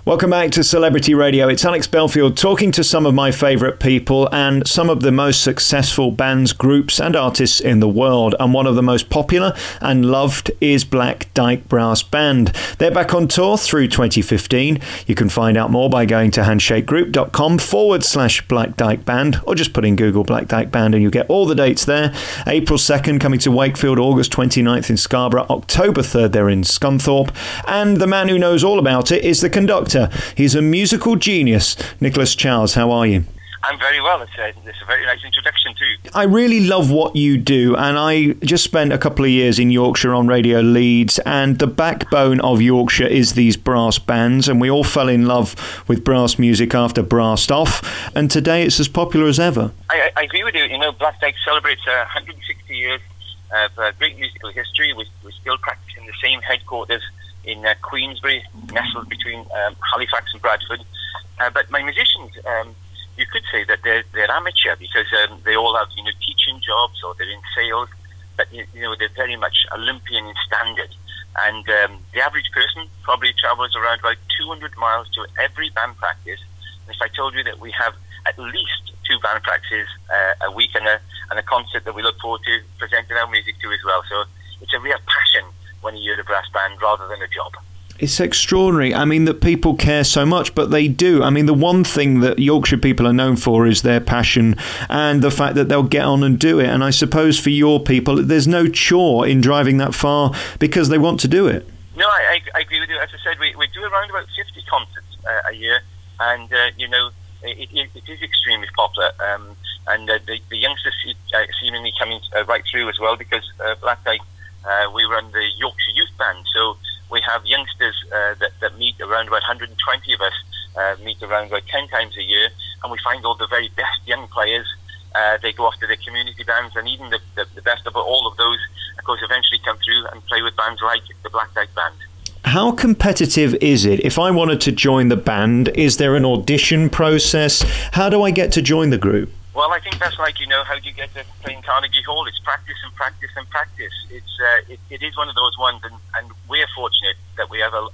Welcome back to Celebrity Radio. It's Alex Belfield talking to some of my favourite people and some of the most successful bands, groups and artists in the world. And one of the most popular and loved is Black Dyke Brass Band. They're back on tour through 2015. You can find out more by going to handshakegroup.com/Black Dyke Band, or just put in Google Black Dyke Band and you'll get all the dates there. April 2nd coming to Wakefield, August 29th in Scarborough, October 3rd they're in Scunthorpe. And the man who knows all about it is the conductor. He's a musical genius. Nicholas Charles, how are you? I'm very well. It's a very nice introduction too. I really love what you do, and I just spent a couple of years in Yorkshire on Radio Leeds, and the backbone of Yorkshire is these brass bands, and we all fell in love with brass music after Brassed Off, and today it's as popular as ever. I agree with you. You know, Black Dyke celebrates 160 years of great musical history. We're still practicing the same headquarters in Queensbury, nestled between Halifax and Bradford. But my musicians, you could say that they're amateur because they all have, teaching jobs or they're in sales. But, they're very much Olympian in standard. And the average person probably travels around about 200 miles to every band practice. And if I told you that we have at least 2 band practices a week and a concert that we look forward to presenting our music to as well. So it's a real passion when you hear the brass band rather than a job. It's extraordinary. I mean, that people care so much, but they do. I mean, the one thing that Yorkshire people are known for is their passion and the fact that they'll get on and do it. And I suppose for your people, there's no chore in driving that far because they want to do it. No, I agree with you. As I said, we do around about 50 concerts a year, and, it is extremely popular. And the youngsters seemingly coming right through as well because Black Dyke, we run the Yorkshire Youth Band, so we have youngsters that meet around about 120 of us, meet around about 10 times a year, and we find all the very best young players. They go off to the community bands, and even the best of all of those, of course, eventually come through and play with bands like the Black Dyke Band. How competitive is it? If I wanted to join the band, is there an audition process? How do I get to join the group? Well, I think that's like, how do you get to play in Carnegie Hall? It's practice and practice and practice. It is one of those ones, and we're fortunate that we have a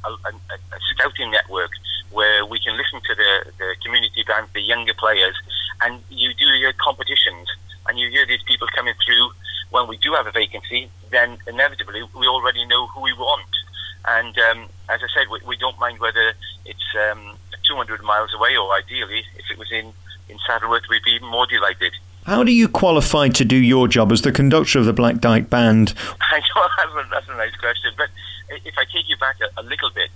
scouting network where we can listen to the community bands, the younger players, and you do your competitions, and you hear these people coming through. When we do have a vacancy, then inevitably we already know who we want. And as I said, we don't mind whether it's 200 miles away, or ideally, if it was in Saddleworth, we'd be even more delighted. How do you qualify to do your job as the conductor of the Black Dyke Band? I know that's a nice question, but if I take you back a little bit,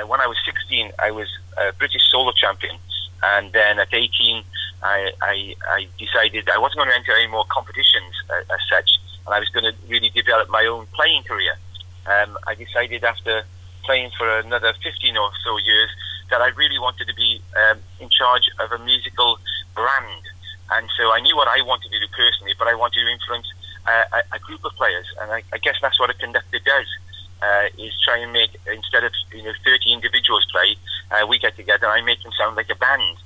when I was 16, I was a British solo champion, and then at 18, I decided I wasn't going to enter any more competitions as such, and I was going to really develop my own playing career. I decided after playing for another 15 or so years that I really wanted to be in charge of a musical brand. And so I knew what I wanted to do personally, but I wanted to influence a group of players. And I guess that's what a conductor does, is try and make, instead of 30 individuals play, we get together and I make them sound like a band.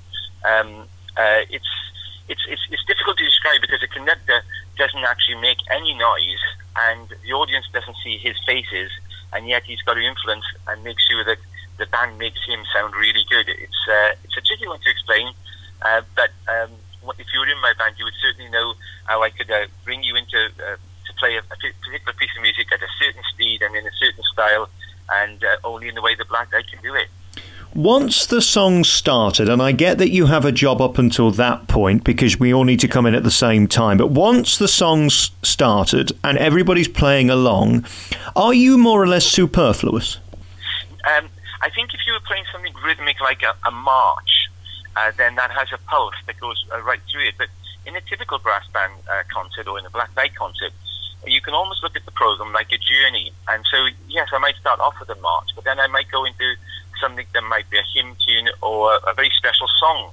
It's difficult to describe because a conductor doesn't actually make any noise and the audience doesn't see his faces, and yet he's got to influence and make sure that the band makes him sound really good. It's a tricky one to explain, but if you were in my band, you would certainly know how I could bring you into to play a particular piece of music at a certain speed and in a certain style, and only in the way the Black Dyke can do it. Once the song started, and I get that you have a job up until that point because we all need to come in at the same time, but once the song's started and everybody's playing along, are you more or less superfluous? I think if you were playing something rhythmic like a march, then that has a pulse that goes right through it. But in a typical brass band concert or in a Black Dyke concert, you can almost look at the program like a journey. And so, yes, I might start off with a march, but then I might go into something that might be a hymn tune or a very special song.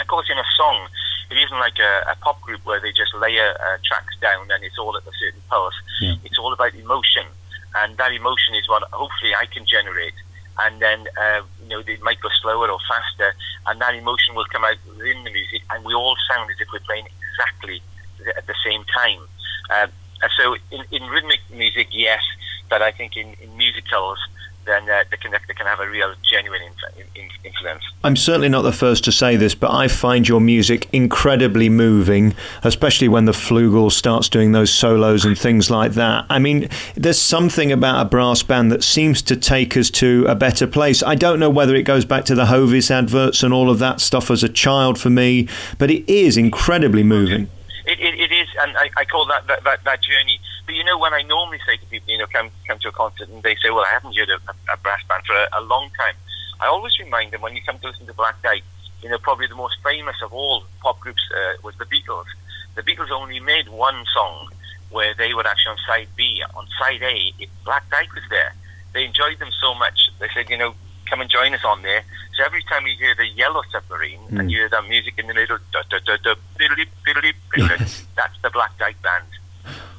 Of course, in a song, it isn't like a pop group where they just layer tracks down and it's all at a certain pulse. Yeah. It's all about emotion, and that emotion is what hopefully I can generate. And then, they might go slower or faster, and that emotion will come out within the music, and we all sound as if we're playing exactly at the same time. So in rhythmic music, yes, but I think in musicals, then the conductor can have a real, genuine influence. I'm certainly not the first to say this, but I find your music incredibly moving, especially when the flugel starts doing those solos and things like that. I mean, there's something about a brass band that seems to take us to a better place. I don't know whether it goes back to the Hovis adverts and all of that stuff as a child for me, but it is incredibly moving. It is, and I call that journey. But you know, when I normally say to people, you know, come to a concert, and they say, well, I haven't heard a brass band for a long time, I always remind them, when you come to listen to Black Dyke, you know, probably the most famous of all pop groups was the Beatles. The Beatles only made one song where they were actually on side B. On side A, Black Dyke was there. They enjoyed them so much, they said, you know, come and join us on there. So every time you hear the Yellow Submarine and you hear that music in the middle, that's the Black Dyke Band.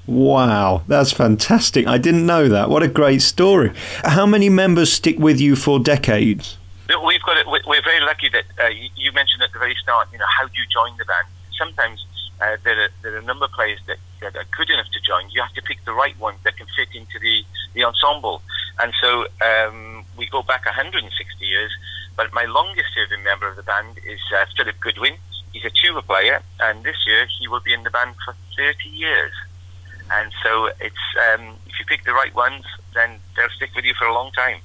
Wow, that's fantastic. I didn't know that. What a great story. How many members stick with you for decades? We're very lucky that you mentioned at the very start, you know, how do you join the band? Sometimes there are a number of players that are good enough to join. You have to pick the right ones that can fit into the ensemble. And so we go back 160 years, but my longest serving member of the band is Philip Goodwin. He's a tuba player, and this year he will be in the band for 30 years. And so it's if you pick the right ones, then they'll stick with you for a long time.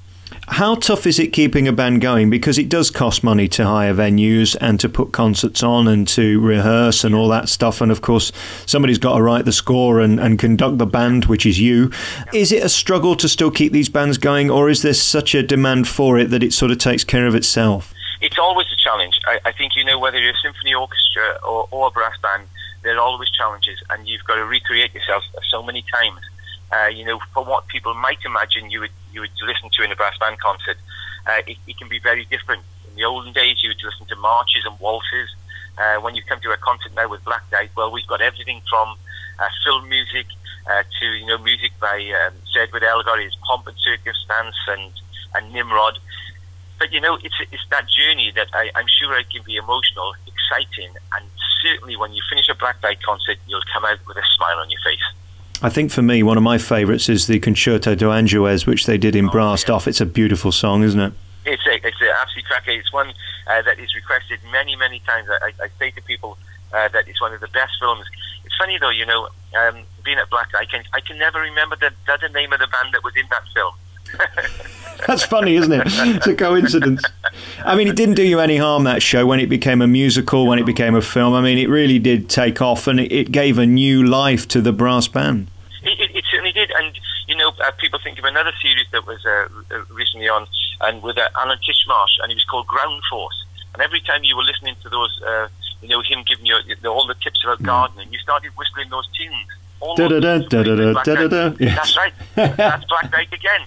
How tough is it keeping a band going? Because it does cost money to hire venues and to put concerts on and to rehearse and all that stuff. And of course, somebody's got to write the score and conduct the band, which is you. Is it a struggle to still keep these bands going, or is there such a demand for it that it sort of takes care of itself? It's always a challenge. I think, you know, whether you're a symphony orchestra or a brass band, there are always challenges, and you've got to recreate yourself so many times. You know, for what people might imagine you would listen to in a brass band concert, it can be very different. In the olden days, you would listen to marches and waltzes. When you come to a concert now with Black Dyke, well, we've got everything from film music to, you know, music by Edward Elgar, his Pomp and Circumstance and Nimrod. But, you know, it's that journey that I'm sure it can be emotional, exciting, and certainly when you finish a Black Dyke concert, you'll come out with a smile on your face. I think for me, one of my favourites is the Concerto do Angeles, which they did in brass stuff. It's a beautiful song, isn't it? It's an absolute cracker. It's one that is requested many, many times. I say to people that it's one of the best films. It's funny, though, you know, being at Black Dyke, I can never remember the name of the band that was in that film. That's funny, isn't it? It's a coincidence. I mean, it didn't do you any harm, that show, when it became a musical, when it became a film. I mean, it really did take off, and it gave a new life to the brass band. It certainly did. And, you know, people think of another series that was recently on, and with Alan Tishmarsh, and it was called Ground Force. And every time you were listening to those, you know, him giving you all the tips about gardening, you started whistling those tunes. That's right. That's Black Dyke again.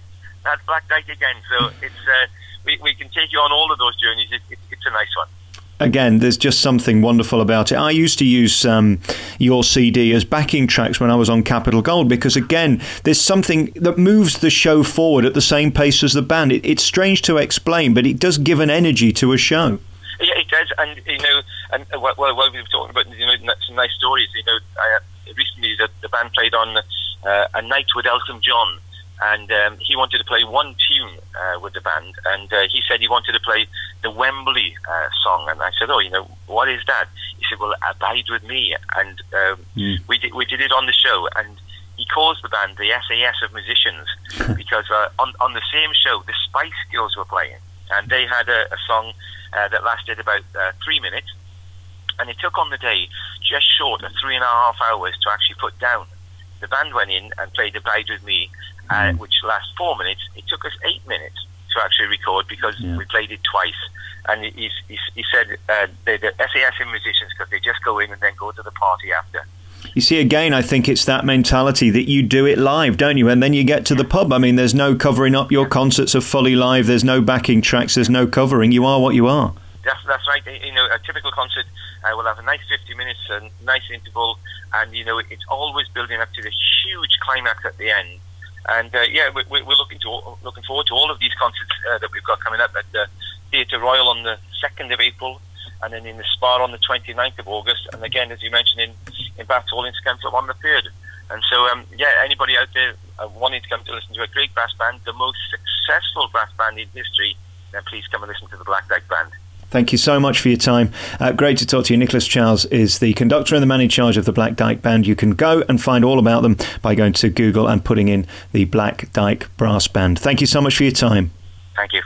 That's Black Dyke again. So it's we can take you on all of those journeys. It's a nice one. Again, there's just something wonderful about it. I used to use your CD as backing tracks when I was on Capitol Gold because, again, there's something that moves the show forward at the same pace as the band. It's strange to explain, but it does give an energy to a show. Yeah, it does. And, you know, and while we were talking about, you know, some nice stories, you know, recently the band played on A Night with Elton John. And he wanted to play one tune with the band, and he said he wanted to play the Wembley song. And I said, "Oh, you know, what is that?" He said, "Well, Abide with Me." And we did it on the show, and he calls the band the SAS of musicians because on the same show, the Spice Girls were playing, and they had a song that lasted about 3 minutes, and it took on the day just short of 3.5 hours to actually put down. The band went in and played Abide with Me, which lasts 4 minutes. It took us 8 minutes to actually record because we played it twice. And he said the SAS in musicians because they just go in and then go to the party after. You see, again, I think it's that mentality that you do it live, don't you? And then you get to the pub. I mean, there's no covering up. Your concerts are fully live. There's no backing tracks. There's no covering. You are what you are. That's right. You know, a typical concert will have a nice 50 minutes, a nice interval, and, you know, it's always building up to the huge climax at the end. And we're looking forward to all of these concerts that we've got coming up at the Theatre Royal on the 2nd of April, and then in the Spa on the 29th of August, and again, as you mentioned, in Bath Hall in Scunthorpe on the 3rd. And so, anybody out there, wanting to come to listen to a great brass band, the most successful brass band in history, then please come and listen to the Black Dyke Band. Thank you so much for your time. Great to talk to you. Nicholas Charles is the conductor and the man in charge of the Black Dyke Band. You can go and find all about them by going to Google and putting in the Black Dyke Brass Band. Thank you so much for your time. Thank you.